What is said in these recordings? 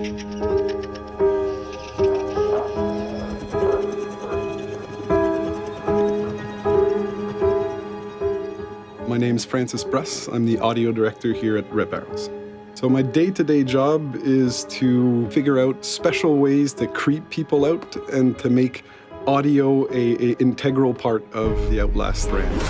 My name's Francis Bruss. I'm the audio director here at Red Barrels. So my day-to-day job is to figure out special ways to creep people out and to make audio an integral part of the Outlast brand.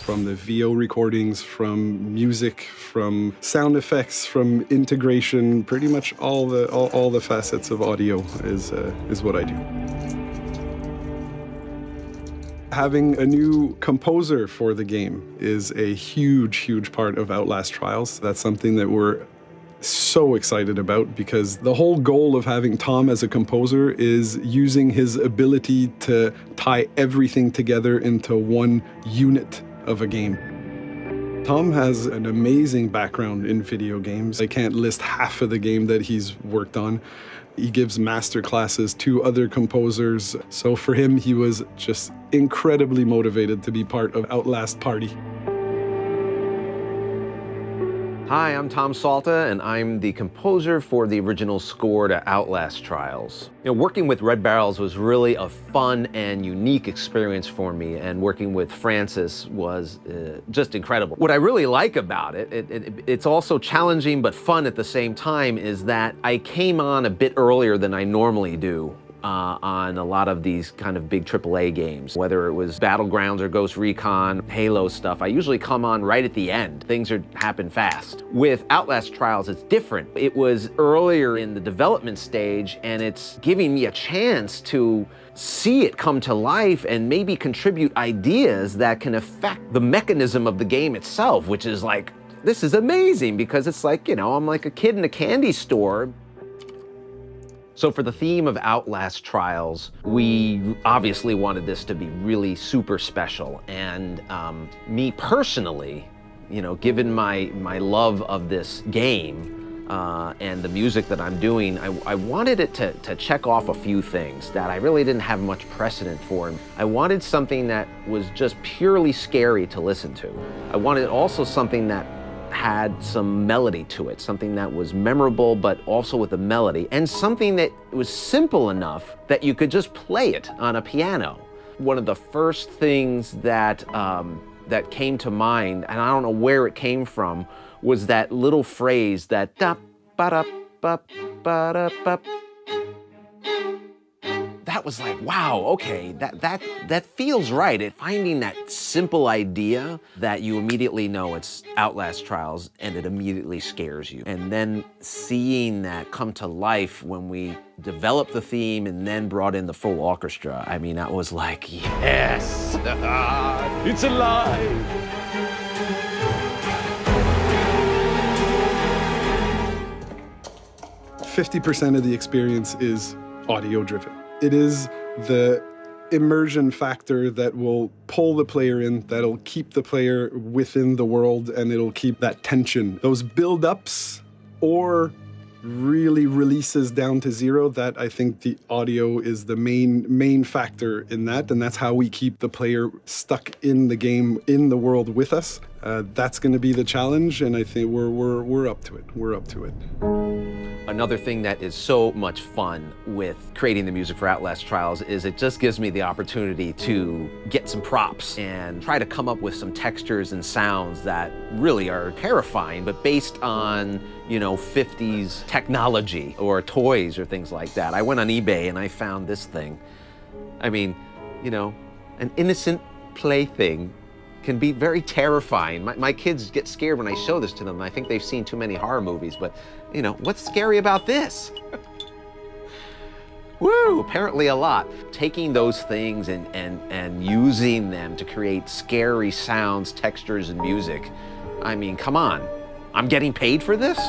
From the VO recordings, from music, from sound effects, from integration, pretty much all the facets of audio is what I do. Having a new composer for the game is a huge, huge part of Outlast Trials. That's something that we're so excited about because the whole goal of having Tom as a composer is using his ability to tie everything together into one unit of a game. Tom has an amazing background in video games. I can't list half of the game that he's worked on. He gives master classes to other composers. So for him, he was just incredibly motivated to be part of Outlast Party. Hi, I'm Tom Salta, and I'm the composer for the original score to Outlast Trials. Working with Red Barrels was really a fun and unique experience for me, and working with Francis was just incredible. What I really like about it's also challenging but fun at the same time, is that I came on a bit earlier than I normally do. On a lot of these kind of big AAA games, whether it was Battlegrounds or Ghost Recon, Halo stuff, I usually come on right at the end. Things happen fast. With Outlast Trials, it's different. It was earlier in the development stage, and it's giving me a chance to see it come to life and maybe contribute ideas that can affect the mechanism of the game itself, which is like, this is amazing, because it's like, I'm like a kid in a candy store. So for the theme of Outlast Trials, we obviously wanted this to be really super special. And me personally, given my love of this game and the music that I'm doing, I wanted it to check off a few things that I really didn't have much precedent for. I wanted something that was just purely scary to listen to. I wanted also something that had some melody to it, something that was memorable but also with a melody, and something that was simple enough that you could just play it on a piano. One of the first things that that came to mind, and I don't know where it came from, was that little phrase, that da ba da ba ba da ba. That was like, wow, okay, that feels right. Finding that simple idea that you immediately know it's Outlast Trials, and it immediately scares you. And then seeing that come to life when we developed the theme and then brought in the full orchestra, I mean, that was like, yes, it's alive. 50% of the experience is audio driven. It is the immersion factor that will pull the player in, that'll keep the player within the world, and it'll keep that tension. Those build-ups or really releases down to zero, that I think the audio is the main factor in that, and that's how we keep the player stuck in the game, in the world with us. That's going to be the challenge, and I think we're up to it. We're up to it. Another thing that is so much fun with creating the music for Outlast Trials is it just gives me the opportunity to get some props and try to come up with some textures and sounds that really are terrifying, but based on, 50s technology or toys or things like that. I went on eBay and I found this thing. I mean, an innocent plaything can be very terrifying. My kids get scared when I show this to them. I think they've seen too many horror movies, but what's scary about this? Woo, apparently a lot. Taking those things and using them to create scary sounds, textures, and music. I mean, come on. I'm getting paid for this?